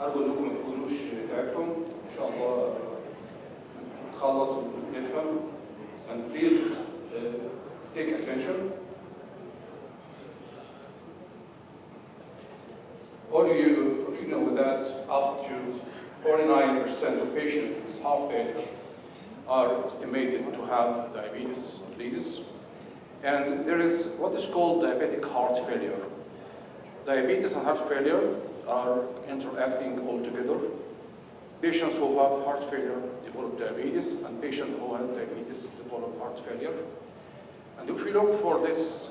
أرجو إنكم ما تكونوش تعبتم، إن شاء الله نخلص ونفهم. And please take attention. All you know that up to 49% of patients with heart failure are estimated to have diabetes mellitus. And there is what is called diabetic heart failure. Diabetes and heart failure are interacting all together. Patients who have heart failure develop diabetes, and patients who have diabetes develop heart failure. And if you look for this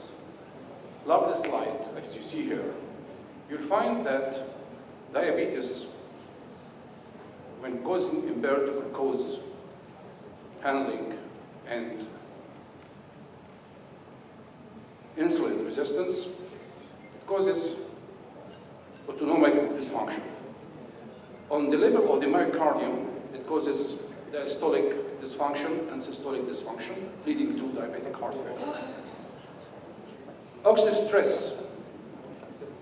lovely slide, as you see here, you'll find that diabetes, when causing impaired glucose handling and insulin resistance, it causes autonomic dysfunction. On the level of the myocardium, it causes diastolic dysfunction and systolic dysfunction, leading to diabetic heart failure. Oxidative stress,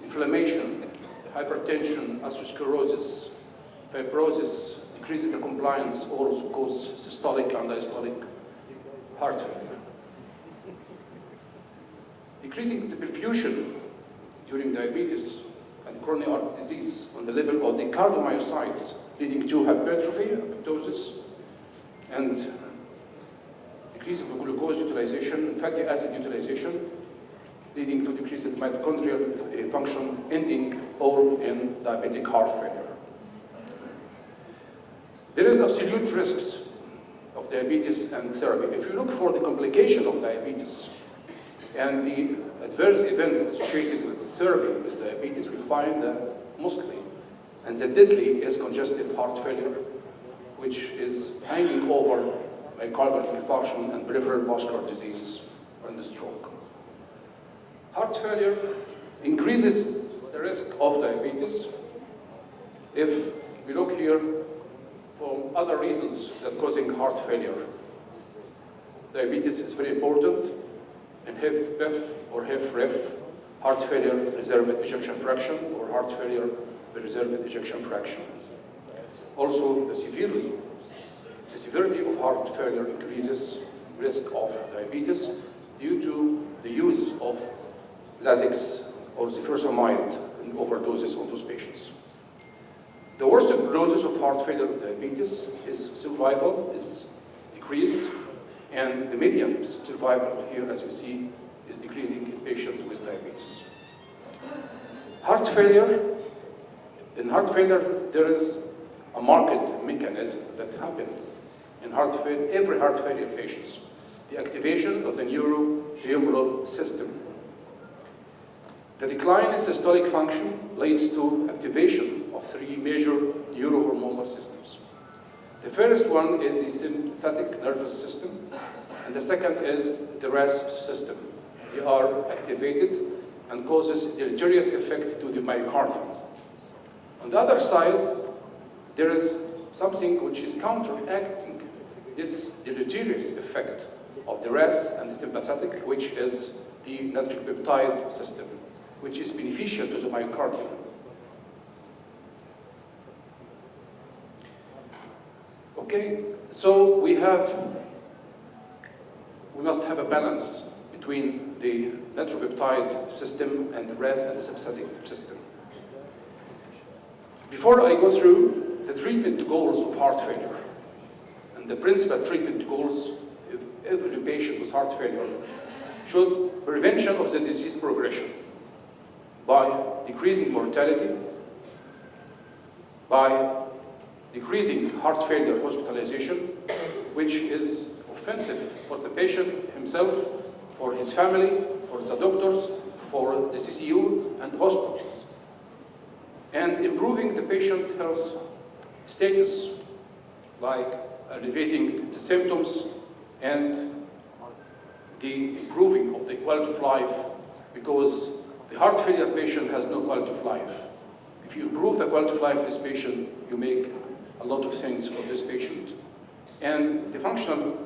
inflammation, hypertension, atherosclerosis, fibrosis, decreases the compliance, also cause systolic and diastolic heart failure. Decreasing the perfusion during diabetes and coronary artery disease on the level of the cardiomyocytes, leading to hypertrophy, apoptosis, and decrease of glucose utilization and fatty acid utilization, leading to decrease in mitochondrial function, ending all in diabetic heart failure. There is absolute risks of diabetes and therapy. If you look for the complication of diabetes and the adverse events associated with therapy with diabetes, we find that mostly, and the deadly, is congestive heart failure, which is hanging over myocardial infarction and peripheral vascular disease and the stroke. Heart failure increases the risk of diabetes. If we look here for other reasons that causing heart failure, diabetes is very important, and HFpEF or HFrEF, heart failure reserved ejection fraction, or heart failure reserved ejection fraction. Also, the severity of heart failure increases risk of diabetes due to the use of Lasix or zifursamide and overdoses on those patients. The worst prognosis of heart failure with diabetes is survival is decreased, and the median survival here, as you see, is decreasing in patients with diabetes. Heart failure. In heart failure, there is a marked mechanism that happened in every heart failure patients. The activation of the neurohumoral system. The decline in systolic function leads to activation of three major neurohormonal systems. The first one is the sympathetic nervous system, and the second is the RAS system. They are activated and causes deleterious effect to the myocardium. On the other side, there is something which is counteracting this deleterious effect of the RAS and the sympathetic, which is the nitric peptide system, which is beneficial to the myocardium. Okay, so we must have a balance between the nitropeptide system and the RAS and the sympathetic system. Before I go through the treatment goals of heart failure, and the principal treatment goals of every patient with heart failure should prevention of the disease progression by decreasing mortality, by decreasing heart failure hospitalization, which is offensive for the patient himself, for his family, for the doctors, for the CCU and hospitals, and improving the patient health status, like alleviating the symptoms and the improving of the quality of life, because the heart failure patient has no quality of life. If you improve the quality of life of this patient, you make a lot of things for this patient. And the functional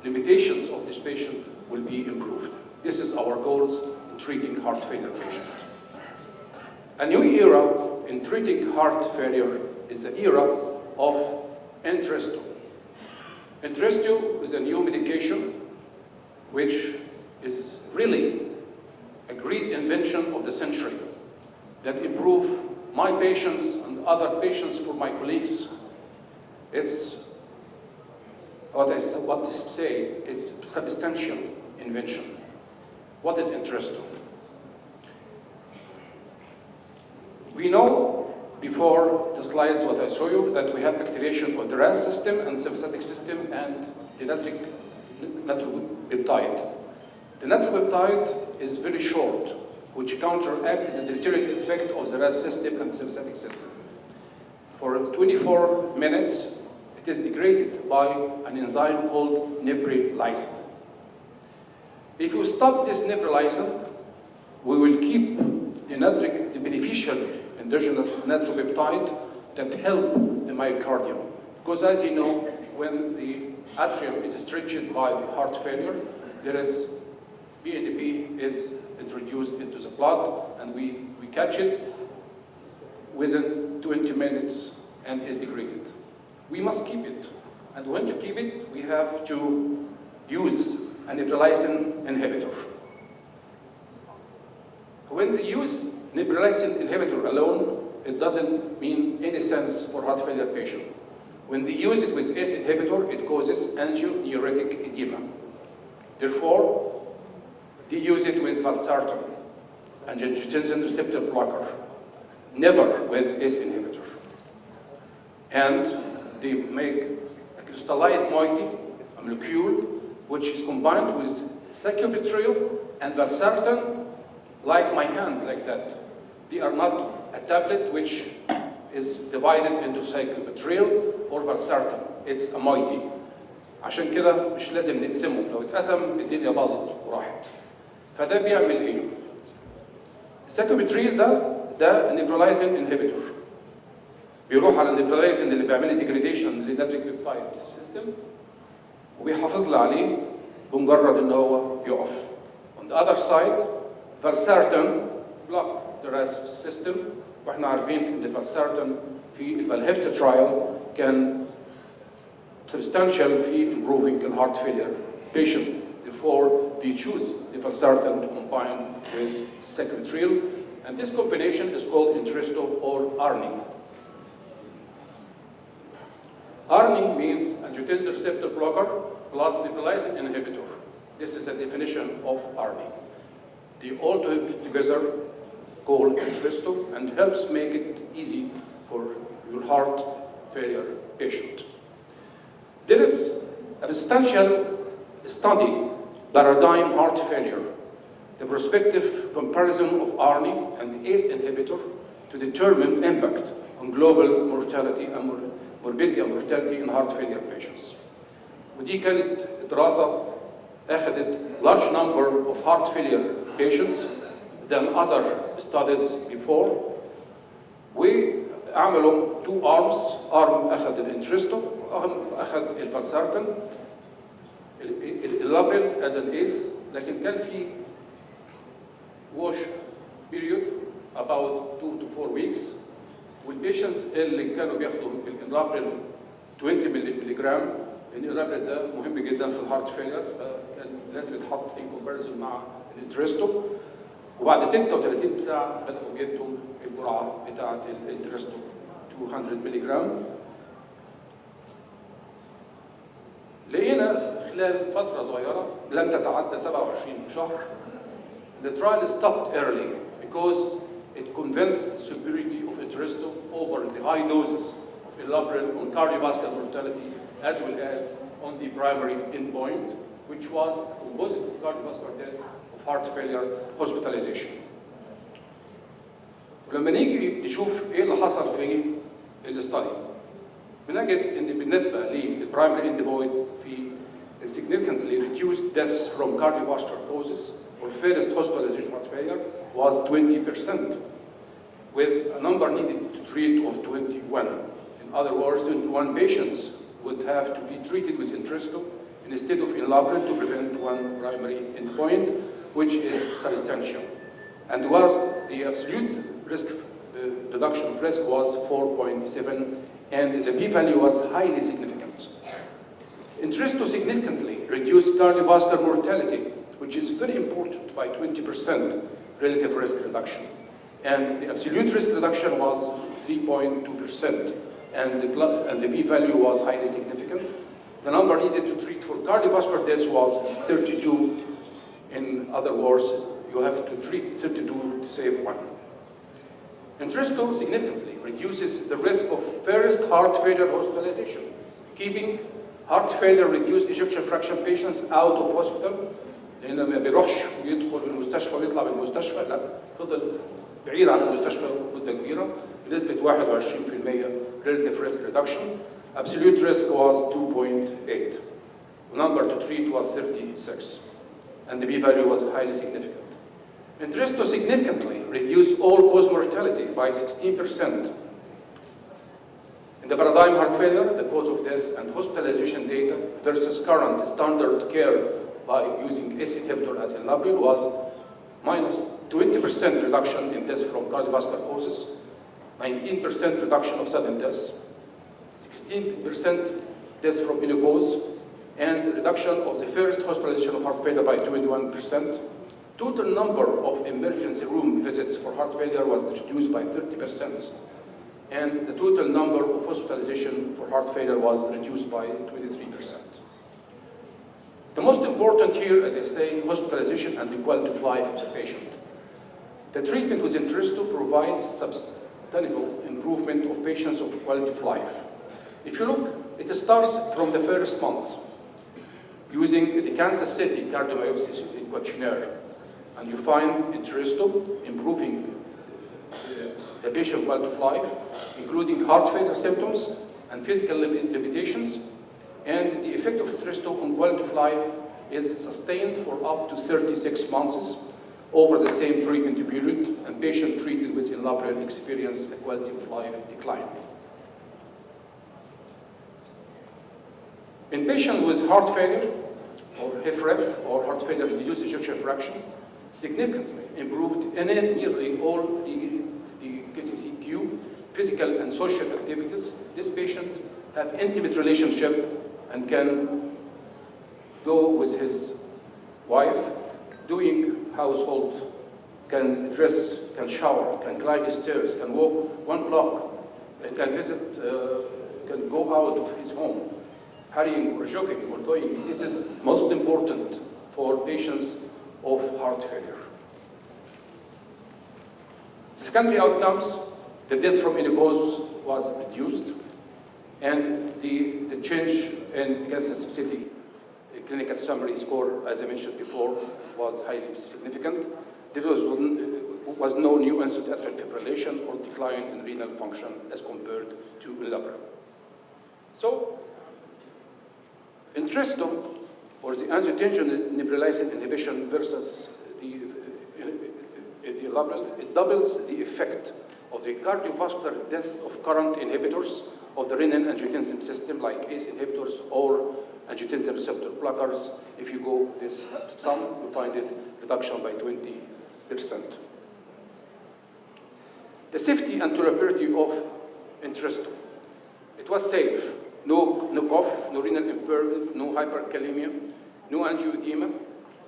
limitations of this patient will be improved. This is our goals in treating heart failure patients. A new era in treating heart failure is the era of Entresto. Entresto is a new medication which is really a great invention of the century that improve my patients and other patients for my colleagues. It's what to say, it's substantial invention. What is Entresto? We know before the slides what I showed you that we have activation of the RAS system and sympathetic system and the natric peptide. The natric peptide is very short, which counteracts the deleterious effect of the RAS system and sympathetic system. For 24 minutes, it is degraded by an enzyme called neprilysin. If you stop this neprilysin, we will keep the beneficial endogenous natropeptide that help the myocardium. Because as you know, when the atrium is stretched by heart failure, there is BNP is introduced into the blood, and we catch it within 20 minutes and is degraded. We must keep it. And when to keep it, we have to use an neprilysin inhibitor. When they use neprilysin inhibitor alone, it doesn't mean any sense for heart failure patient. When they use it with ACE inhibitor, it causes angioneuritic edema. Therefore, they use it with valsartan, angiotensin receptor blocker, never with ACE inhibitor. And they make a crystallized moiety, a molecule, which is combined with sacubitril and valsartan, like my hand, like that. They are not a tablet which is divided into sacubitril or valsartan. It's a moiety. عشان كده مش لازم نقسمه، لو اتقسم الدنيا باظت وراحت. فده بيعمل ايه؟ الساكوبيتريل ده نيبرولايزين انهبيتور. بيروح على النيبرولايزين اللي بيعمل لي ديجريديشن للناتريك بيبتايد سيستم وبيحافظ لي عليه بمجرد ان هو يقف. On the other side, valsartan block the RAS system. واحنا عارفين ان valsartan في الفالهيفتا ترايل كان substantial في improving the heart failure patient. Therefore, they choose the valsartan to combine with sacubitril, and this combination is called Entresto or ARNI. ARNI means angiotensin receptor blocker plus neprilysin inhibitor. This is the definition of ARNI. They all together called Entresto and helps make it easy for your heart failure patient. There is a substantial study, paradigm heart failure, the prospective comparison of ARNI and ACE inhibitor to determine impact on global mortality and morbidity and mortality in heart failure patients. ودي كانت دراسة أخذت large number of heart failure patients than other studies before. وعملوا two arms, arm أخذ الانترستو وأرم أخذ الفالسارتان اللابل as an ACE، لكن كان في wash period about 2 to 4 weeks. والبيشنتس اللي كانوا بياخدوا الانرابل 20 ملي جرام، لان الانرابل ده مهم جدا في الهارت فيلر، فكان لازم يتحط في كومباريزون مع الانترستو. وبعد 36 ساعه بداوا يدوا الجرعه بتاعه الانترستو 200 ملي جرام. لقينا خلال فتره صغيره لم تتعدى 27 شهر the trial stopped early because it convinced the superiority of Entresto over the high doses of elaphril on cardiovascular mortality as well as on the primary endpoint, which was composite of cardiovascular death of heart failure hospitalization. ولما نيجي نشوف ايه اللي حصل في الاستادي بنجد ان بالنسبه للبرايمري endpoint في significantly reduced deaths from cardiovascular causes or first hospitalization heart failure was 20%, with a number needed to treat of 21. In other words, 21 patients would have to be treated with Entresto instead of elaphril to prevent one primary endpoint, which is substantial, and was the absolute risk reduction of risk was 4.7, and the p-value was highly significant. Entresto significantly reduced cardiovascular mortality, which is very important, by 20% relative risk reduction. And the absolute risk reduction was 3.2%, and the p-value was highly significant. The number needed to treat for cardiovascular deaths was 32. In other words, you have to treat 32 to save one. Entresto significantly reduces the risk of first heart failure hospitalization, keeping heart failure reduced ejection fraction patients out of hospital, لأنه ما بيروحش ويدخل المستشفى ويطلع من المستشفى، لا، فضل بعيد عن المستشفى مدة كبيرة بنسبة 21% relative risk reduction. Absolute risk was 2.8. The number to treat was 36, and the p-value was highly significant. Entresto significantly reduced all-cause mortality by 16%. In the paradigm heart failure, the cause of death and hospitalization data versus current standard care by using ACE inhibitor as enalapril was minus 20% reduction in deaths from cardiovascular causes, 19% reduction of sudden deaths, 16% deaths from any cause, and reduction of the first hospitalization of heart failure by 21%. Total number of emergency room visits for heart failure was reduced by 30%, and the total number of hospitalization for heart failure was reduced by 23%. The most important here, as I say, hospitalization and the quality of life of the patient. The treatment with Entresto provides substantial improvement of patients' of quality of life. If you look, it starts from the first month, using the Kansas City cardiomyopathy questionnaire, and you find Entresto improving the patient quality of life, including heart failure symptoms and physical limitations, and the effect of Entresto on quality of life is sustained for up to 36 months over the same treatment period, and patients treated with enalapril experience a quality of life decline. In patients with heart failure, or HFrEF, or heart failure reduced ejection fraction, significantly improved in nearly all the KCCQ, physical and social activities. This patient have intimate relationship and can go with his wife, doing household, can dress, can shower, can climb the stairs, can walk 1 block, and can visit, can go out of his home, hurrying or jogging or doing. This is most important for patients of heart failure. Secondary outcomes, the death from any cause was reduced, and the change in Kansas City clinical summary score, as I mentioned before, was highly significant. There was no new incident atrial fibrillation or decline in renal function as compared to enalapril. So, Entresto, or the angiotensin neprilysin inhibition versus the enalapril, it doubles the effect of the cardiovascular death of current inhibitors of the renin-angiotensin system, like ACE inhibitors or angiotensin receptor blockers. If you go this sum, you find it reduction by 20%. The safety and tolerability of Entresto. It was safe. No cough, no renal impairment, no hyperkalemia, no angioedema.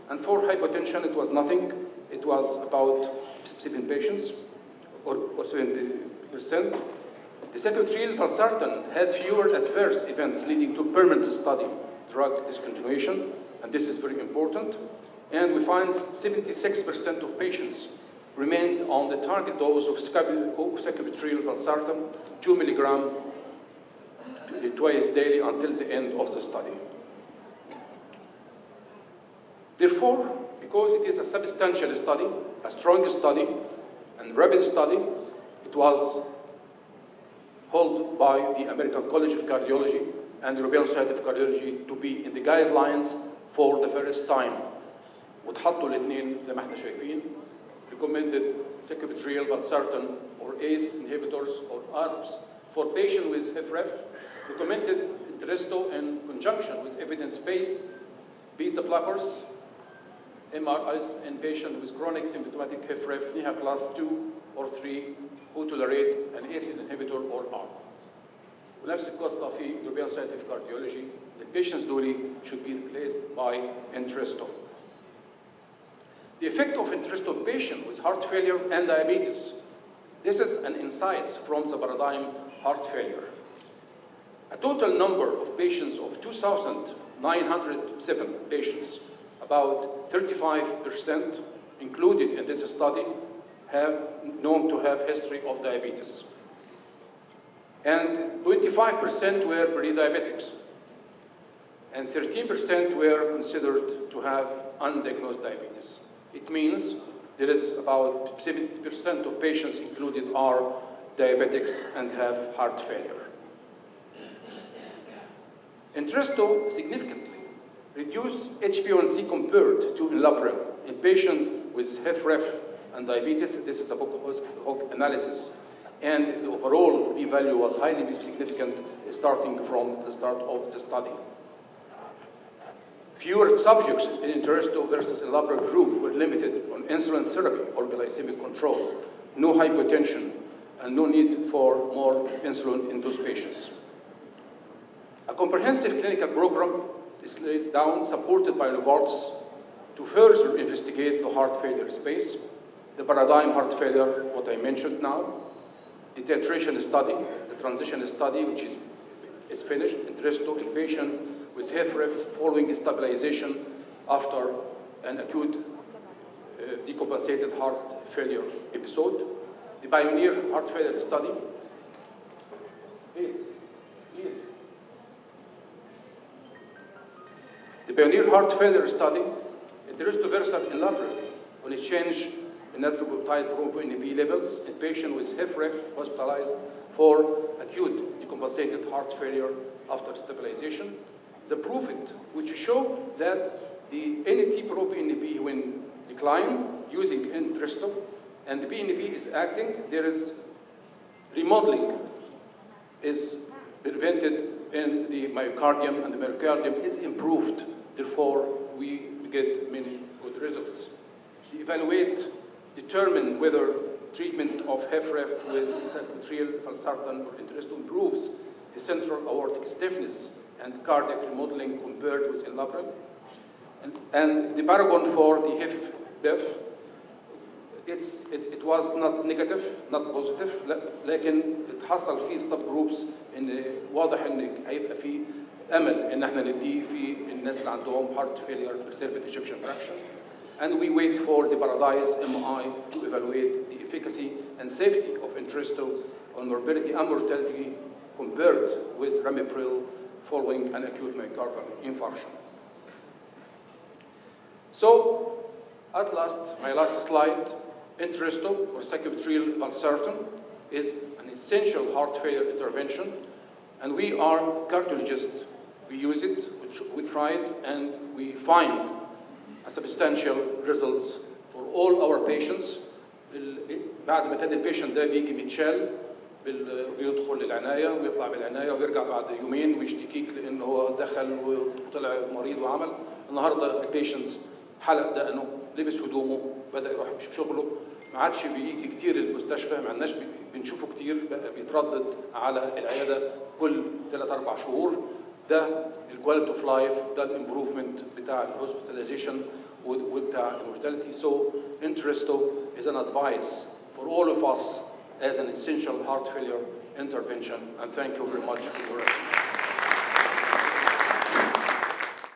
And for hypotension, it was nothing. It was about 7 patients, or 70%. The sequestrial valsartan had fewer adverse events leading to permanent study drug discontinuation, and this is very important. And we find 76% of patients remained on the target dose of sequestrial valsartan, 2 milligram twice daily until the end of the study. Therefore, because it is a substantial study, a strong study, and rapid study, it was held by the American College of Cardiology and the European Society of Cardiology to be in the guidelines for the first time. وتحطوا الاثنين زي ما احنا شايفين recommended sequestrial valsartan or ACE inhibitors or ARBs for patients with HFrEF, recommended Entresto in conjunction with evidence-based beta blockers, MRIs in patients with chronic symptomatic HFrEF, NIHA class 2 or 3, who tolerate an ACE inhibitor or ARB. ونفس القصة في European Society of Cardiology. The patients دول should be replaced by Entresto. The effect of Entresto patient with heart failure and diabetes. This is an insight from the paradigm heart failure. A total number of patients of 2,907 patients, about 35% included in this study, have known to have history of diabetes. And 25% were pre-diabetics. And 13% were considered to have undiagnosed diabetes. It means there is about 70% of patients included are diabetics and have heart failure. Entresto significantly reduced HbA1c compared to enalapril in patients with HFrEF and diabetes. This is a hook analysis. And the overall p-value was highly significant starting from the start of the study. Fewer subjects in Entresto versus enalapril group were limited on insulin therapy or glycemic control, no hypotension, and no need for more insulin in those patients. A comprehensive clinical program is laid down, supported by Novartis, to further investigate the heart failure space, the paradigm heart failure, what I mentioned now, the titration study, the transition study, which is finished, Entresto in patients with HFrEF following stabilization after an acute decompensated heart failure episode, the Pioneer heart failure study. The Pioneer heart failure study, Entresto versus enalapril, on a change in erythropoietin proBNP levels in patients with HFrEF hospitalized for acute decompensated heart failure after stabilization. The proof which show that the NT proBNP when decline using Entresto and the BNP is acting, there is remodeling is prevented in the myocardium, and the myocardium is improved. Therefore, we get many good results. We determine whether treatment of HFrEF with salmeterol, valsartan, or Entresto improves the central aortic stiffness and cardiac remodeling compared with enalapril. And the paragon for the HFpEF, it was not negative, not positive, لكن اتحصل فيه سب جروبس ان واضح ان هيبقى فيه امل ان احنا نديه في الناس اللي عندهم heart failure preserved ejection fraction. And we wait for the Paradise MI to evaluate the efficacy and safety of Entresto on morbidity and mortality compared with ramipril following an acute myocardial infarction. So, at last, my last slide, Entresto or sacubitril valsartan is an essential heart failure intervention, and we are cardiologists. We use it, we try it, and we find a substantial results for all our patients. بعد ما كان البيشنت ده بيجي بيتشال بيدخل العنايه ويطلع من العنايه ويرجع بعد يومين ويشتكيك لانه هو دخل وطلع مريض وعمل. النهارده البيشنتس حلق دقنه، لبس هدومه، بدا يروح شغله، ما عادش بيجي كتير المستشفى، ما عندناش بنشوفه كتير، بقى بيتردد على العياده كل 3-4 شهور. ده الكواليتي اوف لايف، ده الامبروفمنت بتاع الهوسبيتاليزيشن وبتاع المورتاليتي. So Entresto is an advice for all of us as an essential heart failure intervention, and thank you very much for your attention.